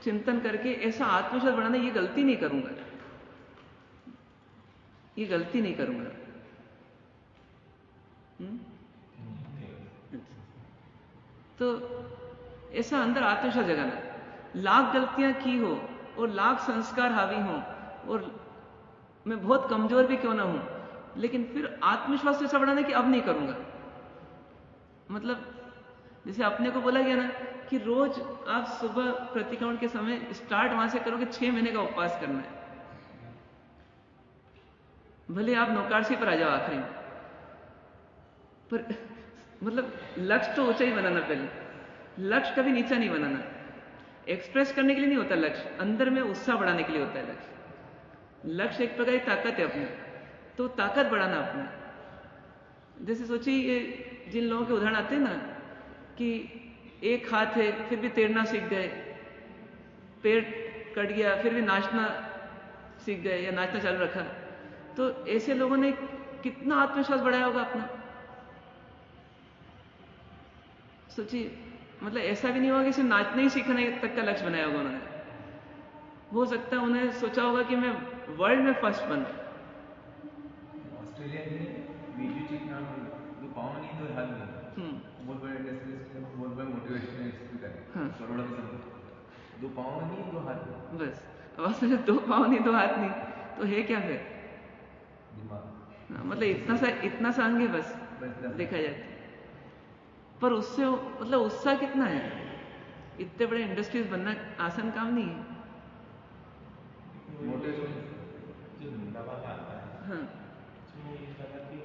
चिंतन करके ऐसा आत्मविश्वास बढ़ाना, ये गलती नहीं करूंगा, ये गलती नहीं करूंगा। तो ऐसा अंदर आत्मविश्वास जगाना। लाख गलतियां की हो और लाख संस्कार हावी हो और मैं बहुत कमजोर भी क्यों ना हूं, लेकिन फिर आत्मविश्वास ऐसा बढ़ाना कि अब नहीं करूंगा। मतलब जैसे अपने को बोला गया ना कि रोज आप सुबह प्रतिक्रमण के समय स्टार्ट वहां से करोगे, 6 महीने का उपवास करना है। भले आप नौकारसी पर आ जाओ आखिरी में, पर मतलब लक्ष्य तो ऊंचा ही बनाना। पहले लक्ष्य कभी नीचा नहीं बनाना। एक्सप्रेस करने के लिए नहीं होता लक्ष्य, अंदर में उत्साह बढ़ाने के लिए होता है लक्ष्य। लक्ष्य एक प्रकार की ताकत है अपनी, तो ताकत बढ़ाना अपना। जैसे सोचिए, जिन लोगों के उदाहरण आते हैं ना कि एक हाथ है फिर भी तैरना सीख गए, पैर कट गया फिर भी नाचना सीख गए या नाचना चालू रखा, तो ऐसे लोगों ने कितना आत्मविश्वास बढ़ाया होगा अपना। सोचिए, मतलब ऐसा भी नहीं होगा कि सिर्फ नाचने ही सीखने तक का लक्ष्य बनाया होगा उन्होंने। हो सकता है उन्हें सोचा होगा कि मैं वर्ल्ड में फर्स्ट बन। ऑस्ट्रेलिया में बीजू चिकना जो पावन नहीं तो हल नहीं, बहुत बड़े इंडस्ट्रियलिस्ट हैं, बहुत बड़े मोटिवेशनल स्पीकर हैं, करोड़ों की संख्या, 2 पाँव नहीं 2 हाथ नहीं। बस अब असल 2 पाँव नहीं 2 हाथ नहीं तो है क्या फिर? मतलब इतना सा अंग है बस देखा जाए तो। पर उससे मतलब उत्साह कितना है, इतने बड़े इंडस्ट्रीज बनना आसान काम नहीं है। जो निंदा वाला आता है, उसमें ये लगा कि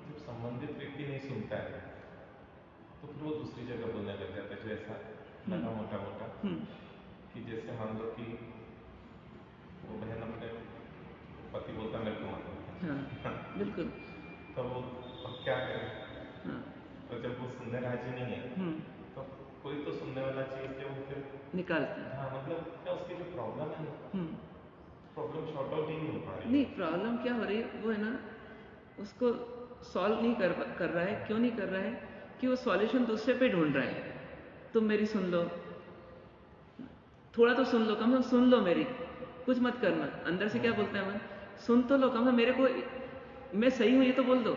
जब संबंधित व्यक्ति नहीं सुनता है तो फिर वो दूसरी जगह बोलने लग जाता है। जो ऐसा लगा मोटा मोटा कि जैसे मान लो कि वो बहन अपने पति बोलता मेरे को मानो, बिल्कुल। तो वो अब क्या करे? तो जब वो सुनने राजी नहीं है तो कोई तो सुनने वाला चीज जो वो फिर निकालता है। हाँ, मतलब क्या उसकी जो प्रॉब्लम है, प्रॉब्लम शॉर्ट आउट ही नहीं हो पा रही। नहीं, प्रॉब्लम क्या हो रही है वो है ना, उसको सॉल्व नहीं कर रहा है। क्यों नहीं कर रहा है? कि वो सॉल्यूशन दूसरे पे ढूंढ रहा है। तुम मेरी सुन लो, थोड़ा तो सुन लो, कम से कम सुन लो मेरी, कुछ मत करना। अंदर से क्या बोलता है मन, सुन तो लो, कम से कम मेरे को मैं सही हूं ये तो बोल दो,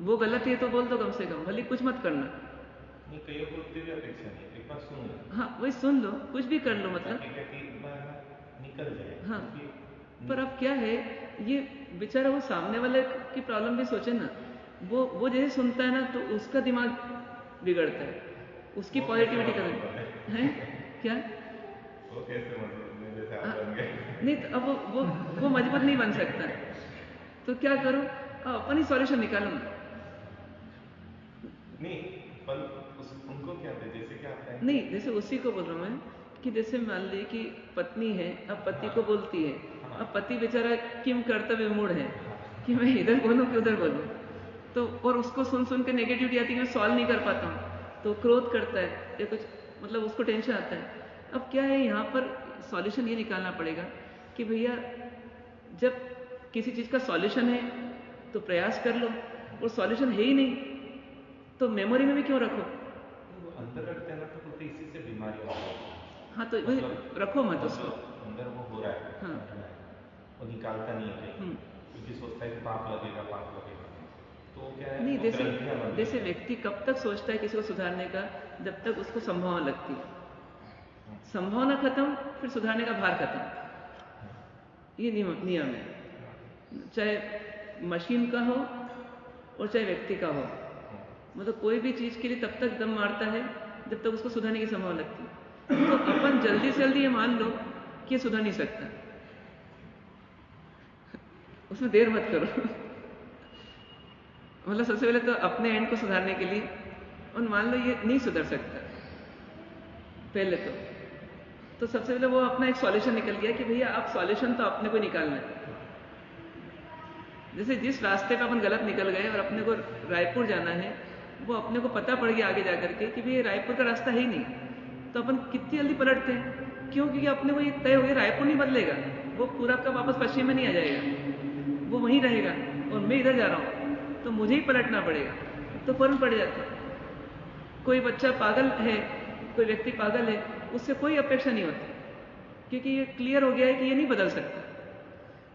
वो गलत है तो बोल दो, कम से कम भले कुछ मत करना। नहीं, कई बोलते भी अपेक्षा नहीं, एक बार सुन लो। हाँ, वही सुन लो, कुछ भी कर लो, मतलब निकल जाए। हाँ, पर अब क्या है, ये बेचारा वो सामने वाले की प्रॉब्लम भी सोचे ना। वो जैसे सुनता है ना तो उसका दिमाग बिगड़ता है, उसकी पॉजिटिविटी का है क्या वो कैसे मतलब जैसे आप बन गए? नहीं, तो अब वो मजबूत नहीं बन सकता। तो क्या करो, अब अपन ही सॉल्यूशन निकालो ना। नहीं, पर उनको क्या दे, जैसे क्या आता है? नहीं, जैसे उसी को बोल रहा हूँ मैं कि जैसे मान ली कि पत्नी है, अब पति को बोलती है, अब पति बेचारा किम कर्तव्य मूड है कि मैं इधर बोलूं कि उधर बोलूं, तो और उसको सुन सुन के नेगेटिविटी आती है कि मैं सॉल्व नहीं कर पाता हूँ, तो क्रोध करता है या कुछ, मतलब उसको टेंशन आता है। अब क्या है, यहाँ पर सॉल्यूशन ये निकालना पड़ेगा कि भैया जब किसी चीज़ का सॉल्यूशन है तो प्रयास कर लो, और सॉल्यूशन है ही नहीं तो मेमोरी में भी क्यों रखो? अंदर रखते हैं ना तो बोलते इसी से बीमारी होती है। हाँ तो वही रखो मत उसको, अंदर वो हो रहा है। हाँ वो निकालता नहीं है कहीं, क्योंकि सोचता है कि पाप लगेगा, पाप लगेगा। तो क्या है, नहीं, वो ग्रंथियां बन जैसे जाती हैं। व्यक्ति कब तक सोचता है किसी को सुधारने का, जब तक उसको संभावना लगती है। संभावना खत्म, फिर सुधारने का भार खत्म। ये नियम है, चाहे मशीन का हो और चाहे व्यक्ति का हो। मतलब कोई भी चीज के लिए तब तक दम मारता है जब तक उसको सुधारने की संभावना लगती है। तो अपन जल्दी से जल्दी ये मान लो कि ये सुधर नहीं सकता, उसमें देर मत करो। मतलब सबसे पहले तो अपने एंड को सुधारने के लिए, और मान लो ये नहीं सुधर सकता पहले तो सबसे पहले वो अपना एक सॉल्यूशन निकल गया कि भैया आप सॉल्यूशन तो अपने को निकालना है। जैसे जिस रास्ते पे अपन गलत निकल गए और अपने को रायपुर जाना है, वो अपने को पता पड़ गया आगे जाकर के कि भैया रायपुर का रास्ता है ही नहीं, तो अपन कितनी जल्दी पलटते हैं। क्यों? क्योंकि अपने को ये तय हो गया रायपुर नहीं बदलेगा, वो पूरा का वापस पश्चिम में नहीं आ जाएगा, वो वहीं रहेगा और मैं इधर जा रहा हूँ, तो मुझे ही पलटना पड़ेगा। तो फौरन पड़ जाता है। कोई बच्चा पागल है, कोई व्यक्ति पागल है, उससे कोई अपेक्षा नहीं होती, क्योंकि ये क्लियर हो गया है कि ये नहीं बदल सकता।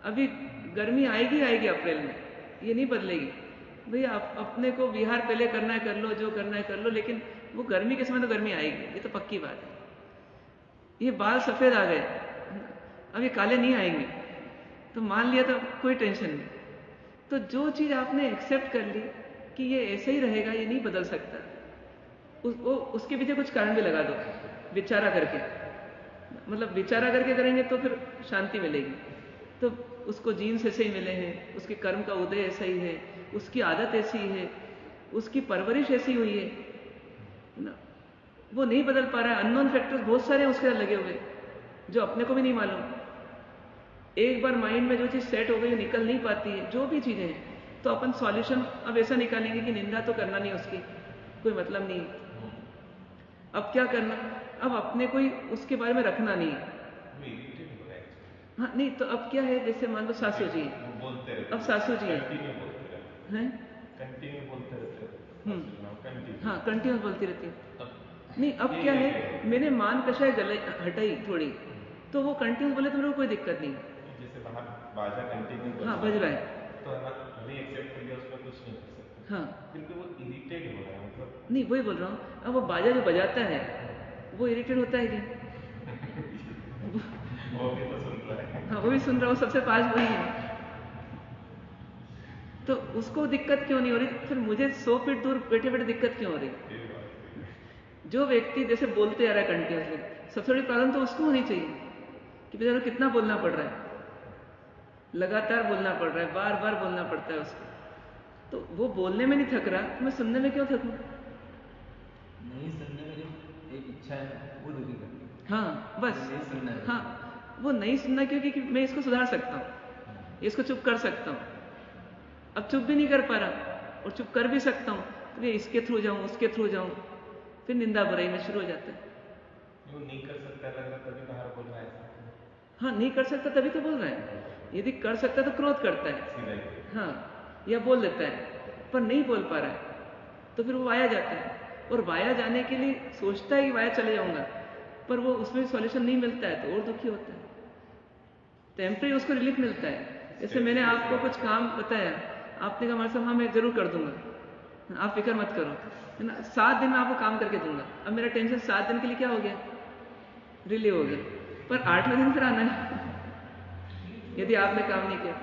अभी गर्मी आएगी अप्रैल में, ये नहीं बदलेगी। भैया अपने को विहार पहले करना है कर लो, जो करना है कर लो, लेकिन वो गर्मी के समय तो गर्मी आएगी, ये तो पक्की बात है। ये बाल सफेद आ गए, अब ये काले नहीं आएंगे, तो मान लिया तो कोई टेंशन नहीं। तो जो चीज आपने एक्सेप्ट कर ली कि ये ऐसे ही रहेगा, ये नहीं बदल सकता, उसके पीछे कुछ कारण भी लगा दो विचारा करके। मतलब विचारा करके करेंगे तो फिर शांति मिलेगी। तो उसको जीन्स ऐसे ही मिले हैं, उसके कर्म का उदय ऐसा ही है, उसकी आदत ऐसी है, उसकी परवरिश ऐसी हुई है ना, वो नहीं बदल पा रहा है। अननोन फैक्टर्स बहुत सारे हैं उसके साथ लगे हुए, जो अपने को भी नहीं मालूम। एक बार माइंड में जो चीज सेट हो गई निकल नहीं पाती है, जो भी चीजें हैं, तो अपन सॉल्यूशन अब ऐसा निकालेंगे कि निंदा तो करना नहीं, उसकी कोई मतलब नहीं। अब क्या करना, अब अपने कोई उसके बारे में रखना नहीं है। हाँ नहीं, तो अब क्या है, जैसे मान लो सासू जी हैं, अब सासू जी हैं, हाँ कंटिन्यूस बोलती रहती है। नहीं, अब क्या है, मैंने मान कषाय गले हटाई थोड़ी, तो वो कंटिन्यूस बोले तो मेरे को कोई दिक्कत नहीं। जैसे बाहर बाजा कंटिन्यू हाँ बज रहा है, तो अभी एक्सेप्ट कर लिया, उसमें कुछ नहीं कर सकते। हाँ क्योंकि वो इरिटेट हो रहा है, मतलब नहीं वही बोल रहा हूँ। अब वो बाजा जो बजाता है वो इरिटेट होता है क्या? वो भी तो सुन रहा है। हाँ वो भी सुन रहा, वो सबसे पास वही है, तो उसको दिक्कत क्यों नहीं हो रही? फिर मुझे 100 फीट दूर बैठे बैठे दिक्कत क्यों हो रही? जो व्यक्ति जैसे बोलते आ रहा है कंटिन्यूसली, सबसे बड़ी प्रॉब्लम तो उसको होनी चाहिए कि बेचारा कितना बोलना पड़ रहा है, लगातार बोलना पड़ रहा है, बार बार बोलना पड़ता है उसको। तो वो बोलने में नहीं थक रहा, तो मैं सुनने में क्यों थकूं? नहीं सुनने में जो एक इच्छा है वो दुखी करती है। हाँ बस, नहीं सुनना है। हाँ वो नहीं सुनना, क्योंकि मैं इसको सुधार सकता हूँ, इसको चुप कर सकता हूँ। अब चुप भी नहीं कर पा रहा और चुप कर भी सकता हूँ, तो मैं इसके थ्रू जाऊँ उसके थ्रू जाऊँ, फिर निंदा बुराई में शुरू हो जाता है। वो नहीं कर सकता लग रहा, तभी बाहर बोल रहा है। हाँ नहीं कर सकता तभी तो बोल रहा है। यदि कर सकता तो क्रोध करता है, हाँ या बोल देता है, पर नहीं बोल पा रहा है तो फिर वो वाया जाता है। और वाया जाने के लिए सोचता है कि वाया चले जाऊंगा, पर वो उसमें सॉल्यूशन नहीं मिलता है तो और दुखी होता है। टेम्परेरी उसको रिलीफ मिलता है। जैसे मैंने आपको कुछ काम बताया, आपने कहा हमारे साहब हाँ मैं जरूर कर दूंगा, आप फिक्र मत करो, है ना, 7 दिन में आपको काम करके दूंगा। अब मेरा टेंशन 7 दिन के लिए क्या हो गया, रिलीव हो गया, पर 8वें दिन फिर आना है यदि आपने काम नहीं किया।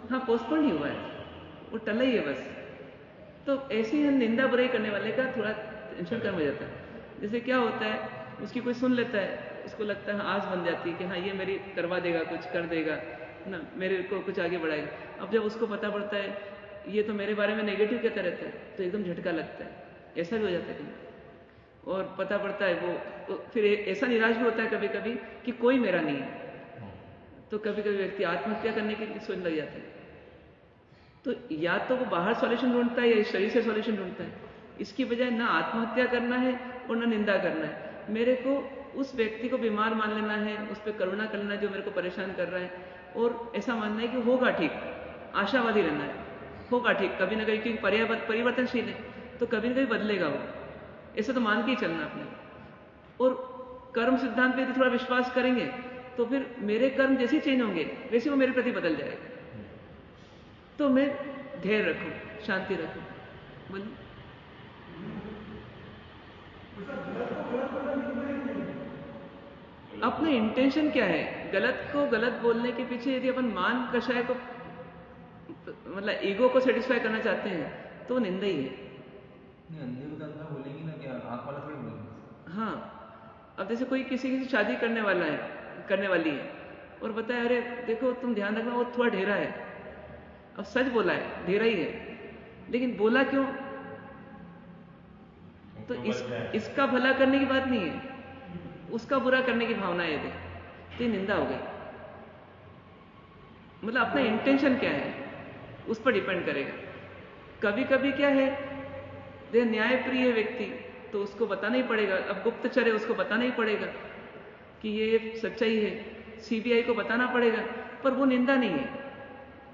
हाँ पोस्टपोन नहीं हुआ है, वो टला ही है बस। तो ऐसे ही निंदा बुराई करने वाले का थोड़ा टेंशन कम हो जाता है। जैसे क्या होता है, उसकी कोई सुन लेता है, उसको लगता है आस बन जाती है कि हाँ ये मेरी करवा देगा, कुछ कर देगा ना, मेरे को कुछ आगे बढ़ाएगा। अब जब उसको पता पड़ता है ये तो मेरे बारे में नेगेटिव कहता रहता है, तो एकदम झटका लगता है, ऐसा भी हो जाता है कभी। और पता पड़ता है वो फिर ऐसा निराश भी होता है कभी कभी कि कोई मेरा नहीं है, तो कभी कभी व्यक्ति आत्महत्या करने की सोचने लग जाता है। तो या तो वो बाहर सॉल्यूशन ढूंढता है या इस शरीर से सॉल्यूशन ढूंढता है। इसकी बजाय ना आत्महत्या करना है और ना निंदा करना है, मेरे को उस व्यक्ति को बीमार मान लेना है, उस पर करुणा कर लेना है जो मेरे को परेशान कर रहा है, और ऐसा मानना है कि होगा ठीक, आशावादी रहना है, होगा ठीक कभी ना कभी, क्योंकि परिवर्तनशील है तो कभी ना कभी बदलेगा वो, ऐसा तो मान के ही चलना अपने। और कर्म सिद्धांत पे यदि थोड़ा विश्वास करेंगे तो फिर मेरे कर्म जैसे चेंज होंगे वैसे वो मेरे प्रति बदल जाएगा। तो मैं धैर्य रखूं, शांति रखूं। बोलिए। अपना इंटेंशन क्या है? गलत को गलत बोलने के पीछे यदि अपन मान कषाय को मतलब ईगो को सेटिस्फाई करना चाहते हैं तो निंदा ही है। नहीं, अंधे को तो अंधा बोलेंगे ना, क्या आंख वाला थोड़ी बोलेंगे। हाँ, अब जैसे कोई किसी की शादी करने वाली है और बताए अरे देखो तुम ध्यान रखना वो थोड़ा ढेरा है। अब सच बोला है, ढेरा ही है, लेकिन बोला क्यों? तो इसका भला करने की बात नहीं है, उसका बुरा करने की भावना है यदि, तो ये निंदा हो गई। मतलब अपना इंटेंशन क्या है उस पर डिपेंड करेगा। कभी कभी क्या है, न्यायप्रिय व्यक्ति तो उसको बताना ही पड़ेगा। अब गुप्तचर है उसको बताना ही पड़ेगा कि ये सच्चाई है, सीबीआई को बताना पड़ेगा, पर वो निंदा नहीं है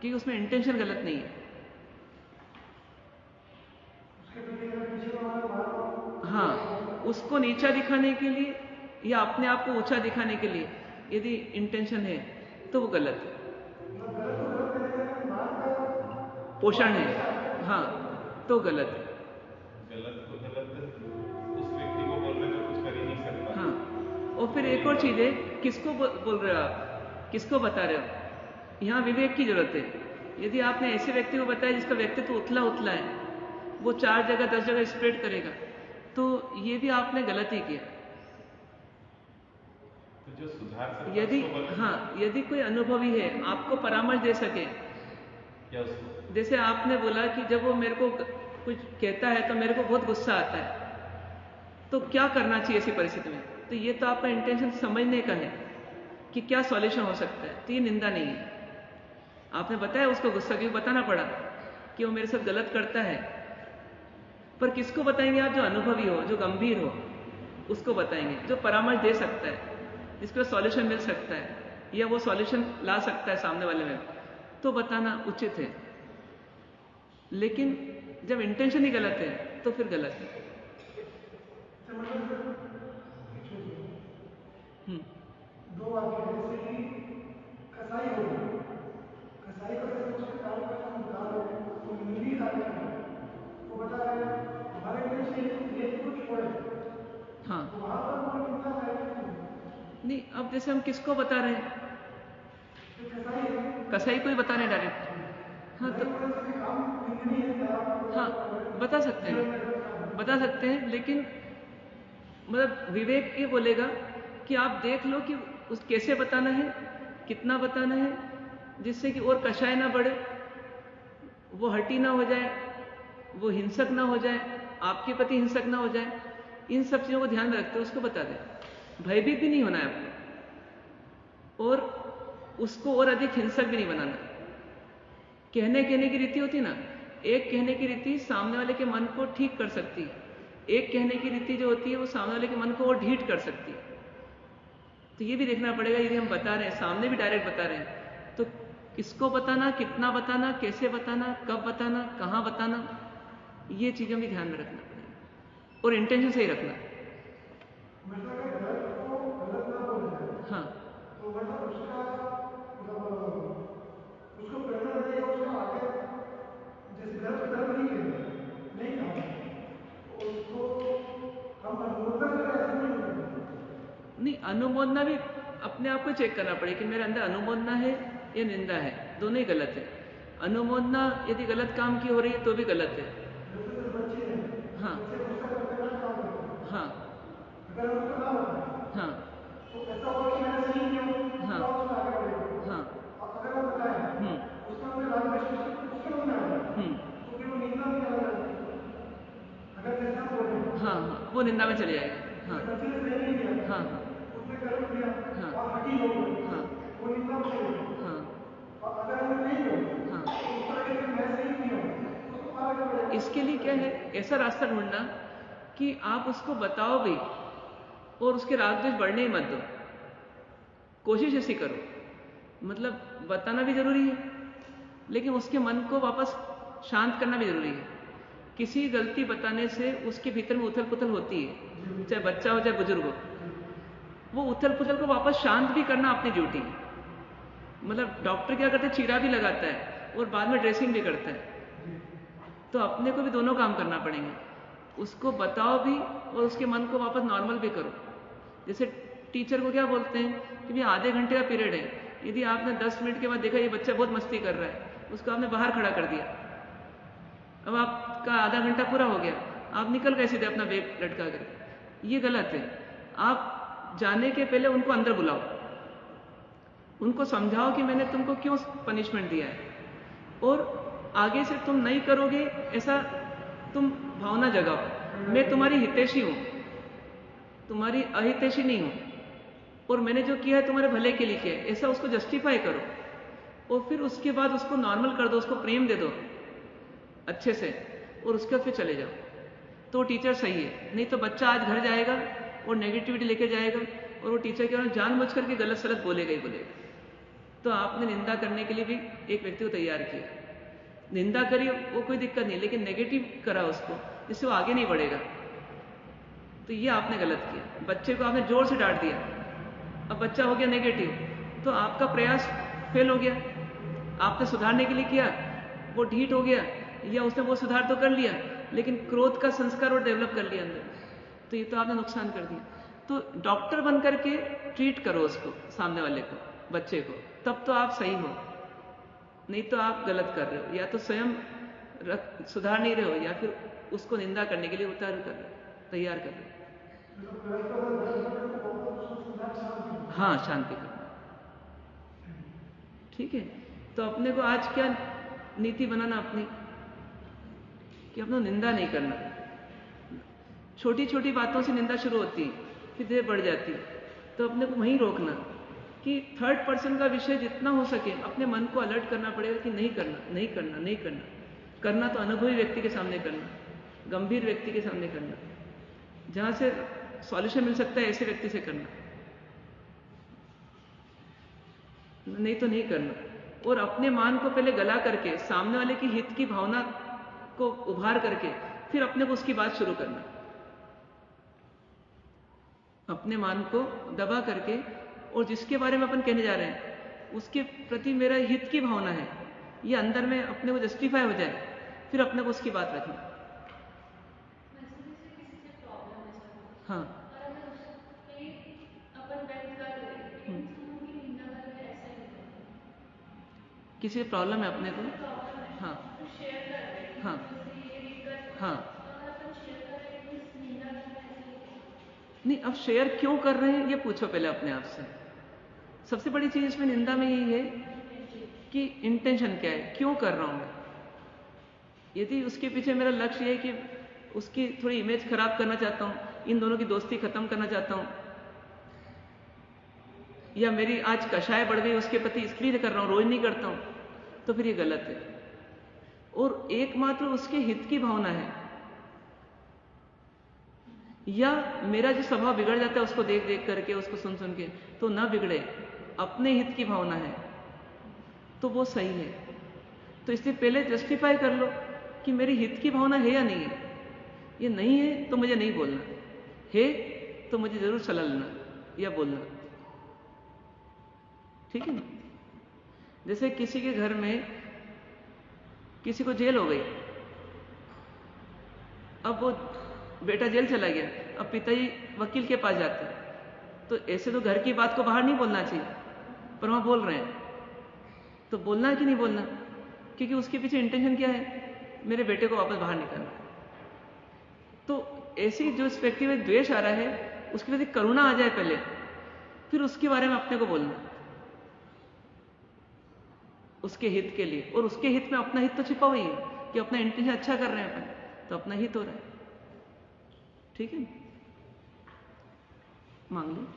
कि उसमें इंटेंशन गलत नहीं है। हाँ, उसको नीचा दिखाने के लिए या अपने आप को ऊंचा दिखाने के लिए यदि इंटेंशन है तो वो गलत है, पोषण है, हाँ तो गलत है। गलत तो गलत उस व्यक्ति को बोल रहे जो कुछ कर ही नहीं सकता। हाँ, और फिर एक और चीज है, किसको बोल रहे हो आप, किसको बता रहे हो? यहाँ विवेक की जरूरत है। यदि आपने ऐसे व्यक्ति को बताया जिसका व्यक्तित्व उथला है, वो 4 जगह 10 जगह स्प्रेड करेगा, तो ये भी आपने गलत ही किया। तो जो सुधार सकता यदि हाँ, यदि कोई अनुभवी है आपको परामर्श दे सके, क्या उसको, जैसे आपने बोला कि जब वो मेरे को कुछ कहता है तो मेरे को बहुत गुस्सा आता है, तो क्या करना चाहिए ऐसी परिस्थिति में? तो ये तो आपका इंटेंशन समझने का है कि क्या सॉल्यूशन हो सकता है, तो ये निंदा नहीं है। आपने बताया उसको गुस्सा क्यों, बताना पड़ा कि वो मेरे साथ गलत करता है, पर किसको बताएंगे आप? जो अनुभवी हो, जो गंभीर हो, उसको बताएंगे, जो परामर्श दे सकता है, जिसको सॉल्यूशन मिल सकता है या वो सॉल्यूशन ला सकता है सामने वाले में, तो बताना उचित है। लेकिन जब इंटेंशन ही गलत है तो फिर गलत है। दो वाक्य है, जैसे कि कसाई हो गया, कसाई को जैसे उसके काम का जो मुद्दा है वो निंदी कार्य है, वो बता रहे हैं हमारे इंटेंशन ये कुछ छोड़े। हाँ, तो वहां पर वो निंदा है नहीं। अब जैसे हम किसको बता रहे हैं? कसाई को ही बता रहे हैं डायरेक्ट। हाँ, तो हाँ, बता सकते हैं, लेकिन मतलब विवेक ये बोलेगा कि आप देख लो कि उस कैसे बताना है, कितना बताना है, जिससे कि और कषाय ना बढ़े, वो हटी ना हो जाए, वो हिंसक ना हो जाए, आपके प्रति हिंसक ना हो जाए। इन सब चीजों को ध्यान में रखते हुए उसको बता दें। भयभीत भी नहीं होना है आपको, और उसको और अधिक हिंसक भी नहीं बनाना। कहने की रीति होती ना, एक कहने की रीति सामने वाले के मन को ठीक कर सकती है, एक कहने की रीति जो होती है वो सामने वाले के मन को और ढीठ कर सकती है। तो ये भी देखना पड़ेगा, यदि हम बता रहे हैं, सामने भी डायरेक्ट बता रहे हैं, तो किसको बताना, कितना बताना, कैसे बताना, कब बताना, कहाँ बताना, ये चीजें भी ध्यान में रखना पड़ेगा, और इंटेंशन सही रखना। हाँ, तो मतलब उसका उसको प्रेरणा देगा, उसका आगे जैसे गलत नहीं कहा, उसको हम अनुमोदन करें ऐसा नहीं। अनुमोदना भी अपने आप को चेक करना पड़ेगा कि मेरे अंदर अनुमोदना है या निंदा है, दोनों ही गलत है। अनुमोदना यदि गलत काम की हो रही है तो भी गलत है। हाँ, हाँ, हाँ, तो ऐसा हुआ कि मैंने सही किया, हाँ, उसमें आगे बढ़ेगा। हाँ, अगर वो बताए उसमें कोई राग उसमें में आएगा, तो फिर वो निंदा में चला जाएगा। अगर जैसे हम बोले हाँ, हाँ, वो निंदा में चले जाएगा। हाँ, बच्चे ने सही नहीं किया, हाँ, उसने गलत किया, हाँ, और हटी हो गई, हाँ, वो निंदा में चलेगा। हाँ, और अगर हमने नहीं बोला, हाँ, तो उसको लगे कि मैं सही किया, तो उसको आगे बढ़ेगा। इसके लिए क्या है, ऐसा रास्ता ढूंढना कि आप उसको बताओ भी और उसके राग द्वेष बढ़ने ही मत दो। कोशिश ऐसी करो, मतलब बताना भी जरूरी है, लेकिन उसके मन को वापस शांत करना भी जरूरी है। किसी गलती बताने से उसके भीतर में उथल पुथल होती है, चाहे बच्चा हो चाहे बुजुर्ग हो। वो उथल पुथल को वापस शांत भी करना अपनी ड्यूटी है। मतलब डॉक्टर क्या करते हैं, चीरा भी लगाता है और बाद में ड्रेसिंग भी करता है, तो अपने को भी दोनों काम करना पड़ेंगे। उसको बताओ भी और उसके मन को वापस नॉर्मल भी करो। जैसे टीचर को क्या बोलते हैं कि भैया आधे घंटे का पीरियड है, यदि आपने 10 मिनट के बाद देखा ये बच्चा बहुत मस्ती कर रहा है, उसको आपने बाहर खड़ा कर दिया, अब आपका आधा घंटा पूरा हो गया, आप निकल गए सीधे अपना बैग लटका कर, ये गलत है। आप जाने के पहले उनको अंदर बुलाओ, उनको समझाओ कि मैंने तुमको क्यों पनिशमेंट दिया है और आगे से तुम नहीं करोगे ऐसा तुम भावना जगाओ। मैं तुम्हारी हितैषी हूं, तुम्हारी अहितैषी नहीं हूं, और मैंने जो किया है तुम्हारे भले के लिए किया है, ऐसा उसको जस्टिफाई करो और फिर उसके बाद उसको नॉर्मल कर दो, उसको प्रेम दे दो अच्छे से, और उसके बाद फिर चले जाओ। तो टीचर सही है। नहीं तो बच्चा आज घर जाएगा और नेगेटिविटी लेके जाएगा और वो टीचर के बारे में जानबूझ करके गलत सलत बोलेगा ही बोलेगा। तो आपने निंदा करने के लिए भी एक व्यक्ति को तैयार किया, निंदा करी वो कोई दिक्कत नहीं, लेकिन नेगेटिव करा उसको जिससे वो आगे नहीं बढ़ेगा, तो ये आपने गलत किया। बच्चे को आपने जोर से डांट दिया, अब बच्चा हो गया नेगेटिव, तो आपका प्रयास फेल हो गया। आपने सुधारने के लिए किया, वो ढीठ हो गया, या उसने वो सुधार तो कर लिया लेकिन क्रोध का संस्कार और डेवलप कर लिया अंदर, तो ये तो आपने नुकसान कर दिया। तो डॉक्टर बन करके ट्रीट करो उसको, सामने वाले को, बच्चे को, तब तो आप सही हो। नहीं तो आप गलत कर रहे हो, या तो स्वयं सुधार नहीं रहे हो या फिर उसको निंदा करने के लिए तैयार कर रहे हो। हाँ, शांति करना, ठीक है। तो अपने को आज क्या नीति बनाना अपनी, कि अपना निंदा नहीं करना। छोटी छोटी बातों से निंदा शुरू होती है, फिर धीरे बढ़ जाती है, तो अपने को वहीं रोकना कि थर्ड पर्सन का विषय जितना हो सके अपने मन को अलर्ट करना पड़ेगा कि नहीं करना, नहीं करना, नहीं करना। करना तो अनुभवी व्यक्ति के सामने करना, गंभीर व्यक्ति के सामने करना, जहां से सॉल्यूशन मिल सकता है ऐसे व्यक्ति से करना, नहीं तो नहीं करना। और अपने मान को पहले गला करके सामने वाले की हित की भावना को उभार करके फिर अपने को उसकी बात शुरू करना। अपने मान को दबा करके और जिसके बारे में अपन कहने जा रहे हैं उसके प्रति मेरा हित की भावना है, ये अंदर में अपने को जस्टिफाई हो जाए, फिर अपने को उसकी बात रखना। हाँ, किसी से प्रॉब्लम है अपने को, हाँ हाँ हाँ, नहीं अब शेयर क्यों कर रहे हैं ये पूछो पहले अपने आप से। सबसे बड़ी चीज इसमें निंदा में यही है कि इंटेंशन क्या है, क्यों कर रहा हूं मैं। यदि उसके पीछे मेरा लक्ष्य है कि उसकी थोड़ी इमेज खराब करना चाहता हूं, इन दोनों की दोस्ती खत्म करना चाहता हूं, या मेरी आज कषाय बढ़ गई उसके प्रति इसलिए कर रहा हूं, रोज नहीं करता हूं, तो फिर ये गलत है। और एकमात्र उसके हित की भावना है, या मेरा जो स्वभाव बिगड़ जाता है उसको देख देख करके, उसको सुन सुन के, तो ना बिगड़े, अपने हित की भावना है तो वो सही है। तो इसलिए पहले जस्टिफाई कर लो कि मेरी हित की भावना है या नहीं है। ये नहीं है तो मुझे नहीं बोलना, है तो मुझे जरूर सलाह लेना या बोलना, ठीक है ना। जैसे किसी के घर में किसी को जेल हो गई, अब वो बेटा जेल चला गया, अब पिताजी वकील के पास जाते हैं, तो ऐसे तो घर की बात को बाहर नहीं बोलना चाहिए, पर वहां बोल रहे हैं, तो बोलना है कि नहीं बोलना, क्योंकि उसके पीछे इंटेंशन क्या है, मेरे बेटे को वापस बाहर निकालना। तो ऐसी जो इस व्यक्ति में द्वेष आ रहा है उसके प्रति करुणा आ जाए पहले, फिर उसके बारे में अपने को बोलना, उसके हित के लिए। और उसके हित में अपना हित तो छिपा हुआ ही है कि अपना इंटेंशन अच्छा कर रहे हैं अपन, तो अपना हित हो रहा है, ठीक है। मांग लो।